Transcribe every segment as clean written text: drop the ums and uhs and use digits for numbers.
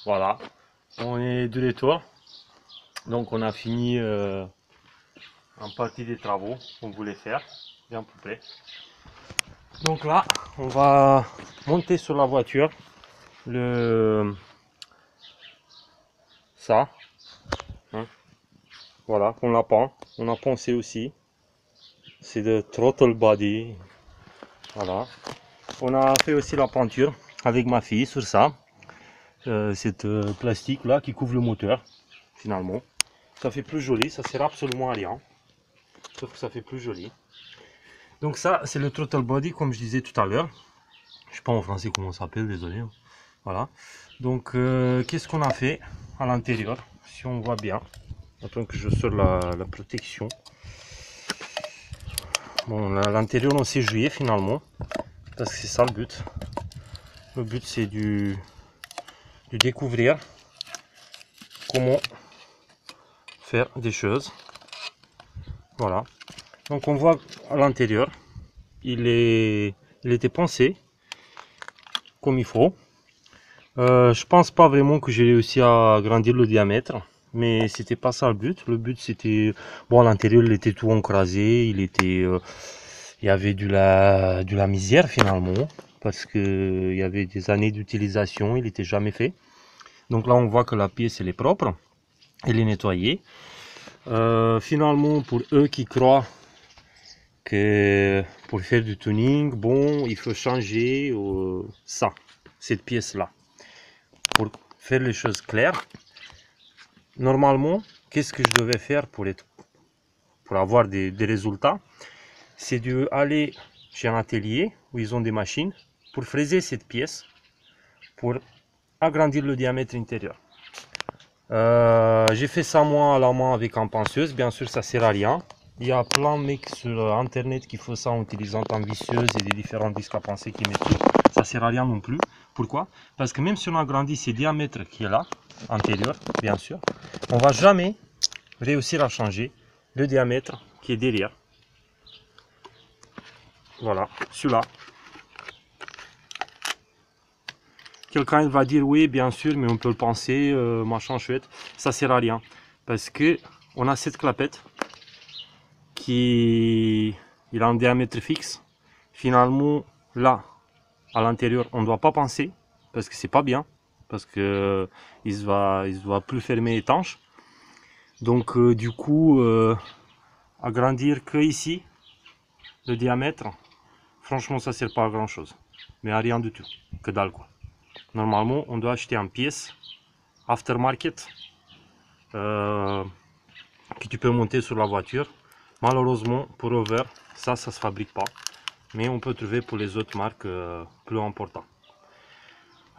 Voilà, on est de retour. Donc on a fini en partie des travaux qu'on voulait faire, bien peu près. Donc là, on va monter sur la voiture ça, hein, voilà, on l'a pend. On a poncé aussi. C'est de throttle body. Voilà. On a fait aussi la peinture avec ma fille sur ça. Cette plastique là qui couvre le moteur finalement. Ça fait plus joli, ça sert absolument à rien. Sauf que ça fait plus joli. Donc ça c'est le throttle body comme je disais tout à l'heure. Je sais pas en français comment ça s'appelle, désolé. Voilà. Donc qu'est-ce qu'on a fait à l'intérieur? Si on voit bien. Attends que je sors la protection. Bon, à l'intérieur on s'est joué finalement. Parce que c'est ça le but. Le but c'est de découvrir comment faire des choses. Voilà. Donc on voit à l'intérieur, il était pensé comme il faut. Je pense pas vraiment que j'ai réussi à agrandir le diamètre, mais c'était pas ça le but. Le but c'était, bon, à l'intérieur il était tout encrasé, il y avait de la misère finalement, parce que il y avait des années d'utilisation, il était jamais fait. Donc là on voit que la pièce elle est propre, elle est nettoyée. Finalement, pour eux qui croient que pour faire du tuning, bon, il faut changer cette pièce-là. Pour faire les choses claires, normalement, qu'est-ce que je devais faire pour avoir des résultats? C'est d'aller chez un atelier où ils ont des machines pour fraiser cette pièce, pour agrandir le diamètre intérieur. J'ai fait ça moi à la main avec un penseuse, bien sûr ça sert à rien. Il y a plein de mecs sur internet qui font ça en utilisant une visseuse et des différents disques à penser qui mettent tout. Ça sert à rien non plus. Pourquoi? Parce que même si on agrandit ce diamètre qui est là, antérieur, bien sûr, on va jamais réussir à changer le diamètre qui est derrière. Voilà, celui-là. Quelqu'un va dire oui, bien sûr, mais on peut le penser, machin chouette. Ça sert à rien. Parce que on a cette clapette qui il a un diamètre fixe. Finalement, là, à l'intérieur, on ne doit pas penser parce que c'est pas bien, parce que il se va plus fermer étanche. Donc du coup, agrandir que ici le diamètre, franchement, ça sert pas à grand chose, mais à rien du tout, que dalle quoi. Normalement, on doit acheter une pièce aftermarket que tu peux monter sur la voiture. Malheureusement, pour Rover, ça se fabrique pas. Mais on peut trouver pour les autres marques plus importantes.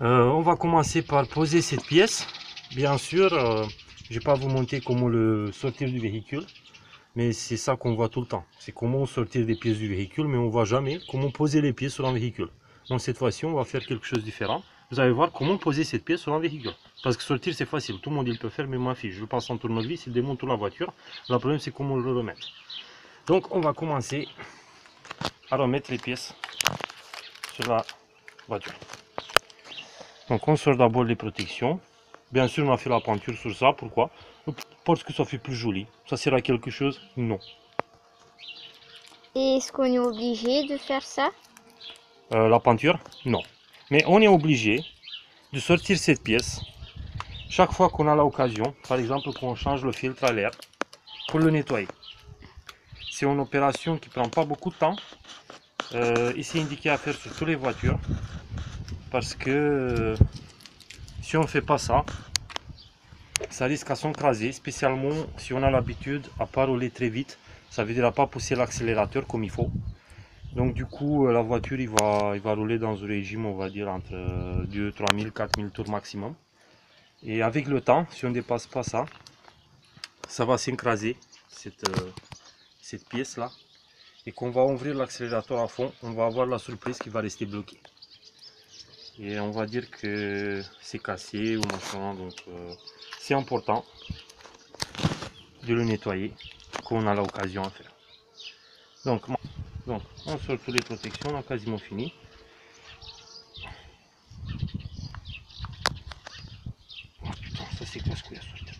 On va commencer par poser cette pièce. Bien sûr, je vais pas vous montrer comment le sortir du véhicule. Mais c'est ça qu'on voit tout le temps. C'est comment sortir des pièces du véhicule, mais on voit jamais comment poser les pièces sur un véhicule. Donc cette fois-ci, on va faire quelque chose de différent. Vous allez voir comment poser cette pièce sur un véhicule. Parce que sortir, c'est facile. Tout le monde il peut faire, mais ma fille, je le passe en tournevis, il démonte toute la voiture. Le problème, c'est comment le remettre. Donc, on va commencer à remettre les pièces sur la voiture. Donc, on sort d'abord les protections. Bien sûr, on a fait la peinture sur ça. Pourquoi? Parce que ça fait plus joli. Ça sert à quelque chose? Non. Et est-ce qu'on est obligé de faire ça? La peinture? Non. Mais on est obligé de sortir cette pièce chaque fois qu'on a l'occasion, par exemple quand on change le filtre à l'air, pour le nettoyer. C'est une opération qui prend pas beaucoup de temps. Ici indiqué à faire sur toutes les voitures, parce que si on ne fait pas ça, ça risque à s'encraser, spécialement si on a l'habitude à pas rouler très vite. Ça veut dire à pas pousser l'accélérateur comme il faut. Donc du coup, la voiture il va rouler dans un régime, on va dire, entre 2, 3000, 4000 tours maximum. Et avec le temps, si on ne dépasse pas ça, ça va s'écraser, cette pièce là. Et qu'on va ouvrir l'accélérateur à fond, on va avoir la surprise qui va rester bloquée. Et on va dire que c'est cassé ou machin, donc c'est important de le nettoyer quand on a l'occasion à faire. Donc on sort toutes les protections, on a quasiment fini. c'est casse-couille à sortir.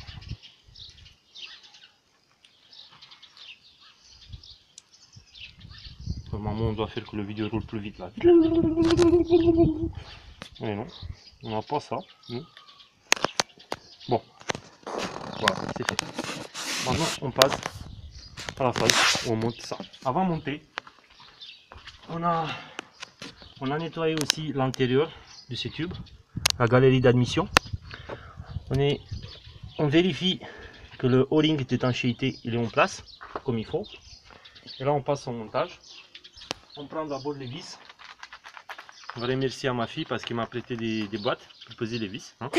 Normalement, on doit faire que le vidéo roule plus vite là. Mais non, on n'a pas ça. Non. Bon, voilà, c'est fait. Maintenant, on passe à la phase où on monte ça. Avant de monter, on a nettoyé aussi l'intérieur de ces tubes, la galerie d'admission. On vérifie que le O-ring d'étanchéité il est en place comme il faut. Et là on passe au montage. On prend d'abord les vis. Je voudrais remercier à ma fille parce qu'elle m'a prêté des boîtes pour poser les vis. Hein.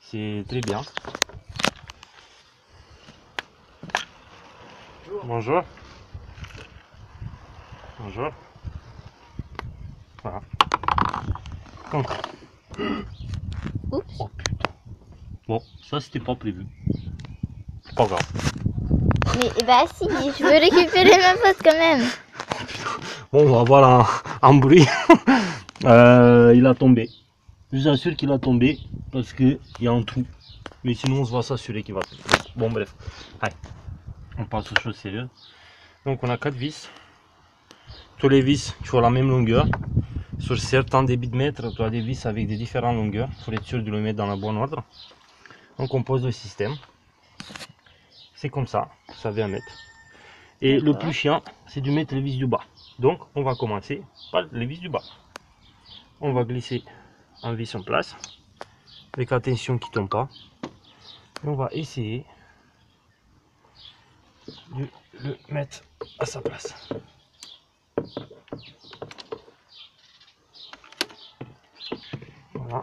C'est très bien. Bonjour. Bonjour. Voilà. Donc. Oups. Oh putain. Bon, ça c'était pas prévu. C'est pas grave. Mais bah si, je veux récupérer ma pote quand même. Bon, on va voir un bruit. Il a tombé. Je vous assure qu'il a tombé parce qu'il y a un trou. Mais sinon, on va s'assurer qu'il va tomber. Bon, bref. Allez, on passe aux choses sérieuses. Donc, on a 4 vis. Tous les vis qui font la même longueur. Sur certains débits de mètres, tu as des vis avec des différentes longueurs. Il faut être sûr de le mettre dans le bon ordre. On compose le système. C'est comme ça, ça vient mettre. Et le plus chiant, c'est de mettre les vis du bas. Donc, on va commencer par les vis du bas. On va glisser un vis en place, avec attention qu'il ne tombe pas. Et on va essayer de le mettre à sa place. Voilà.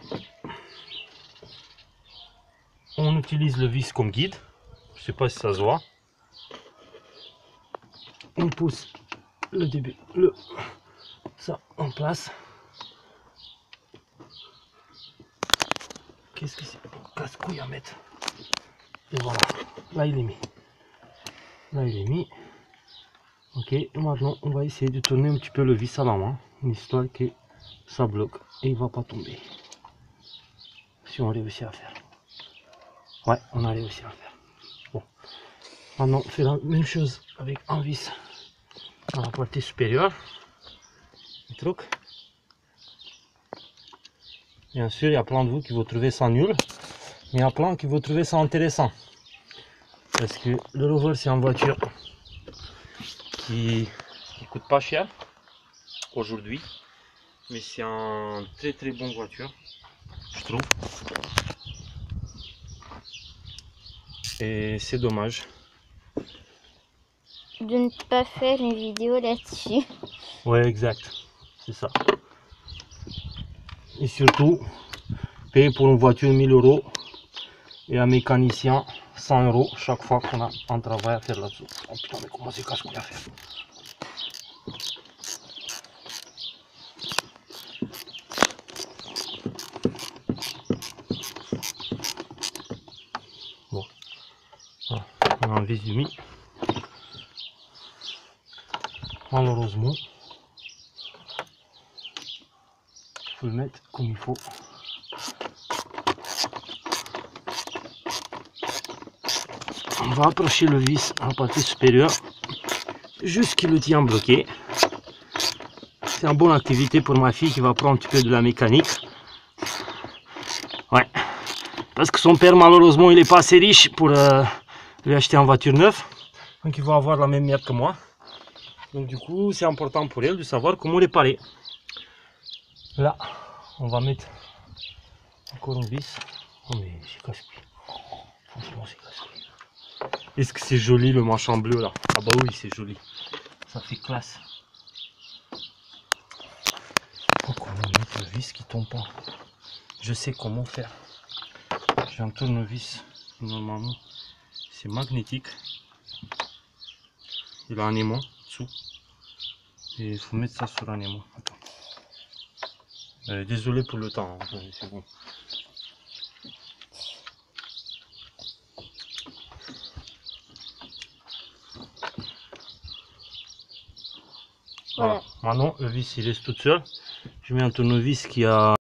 On utilise le vis comme guide. Je ne sais pas si ça se voit. On pousse le début, ça en place. Qu'est-ce que c'est? Casse-couille à mettre. Et voilà. Là il est mis. Là il est mis. Ok. Et maintenant on va essayer de tourner un petit peu le vis à la main. Histoire que ça bloque et il ne va pas tomber. Si on réussit à faire. Ouais, on a réussi à faire. Bon. Maintenant on fait la même chose avec un vis à la partie supérieure. Le truc. Bien sûr, il y a plein de vous qui vont trouver ça nul, mais il y a plein qui vont trouver ça intéressant. Parce que le Rover, c'est une voiture qui coûte pas cher aujourd'hui, mais c'est une très bonne voiture, je trouve. Et c'est dommage. De ne pas faire une vidéo là-dessus. Ouais, exact, c'est ça. Et surtout, payer pour une voiture 1000 € et un mécanicien 100 € chaque fois qu'on a un travail à faire là-dessous. Oh putain, mais comment c'est casse-couille à faire? Bon, voilà. On a un vis humide. Malheureusement, il faut le mettre comme il faut. On va approcher le vis à la partie supérieure jusqu'il le tient bloqué. C'est une bonne activité pour ma fille qui va prendre un petit peu de la mécanique. Ouais, parce que son père malheureusement il n'est pas assez riche pour lui acheter une voiture neuve. Donc il va avoir la même merde que moi. Donc du coup c'est important pour elle de savoir comment réparer. Là on va mettre encore un vis. Oh mais c'est casse-couille. Franchement c'est casse-couille. Est-ce que c'est joli le machin bleu là? Ah bah oui c'est joli. Ça fait classe. Pourquoi on met le vis qui tombe pas? Je sais comment faire. J'ai un tournevis normalement. C'est magnétique. Il a un aimant dessous. Et il faut mettre ça sur un aimant. Attends. Désolé pour le temps, hein. C'est bon. Voilà. Maintenant, le vis il reste tout seul. Je mets un tournevis qui a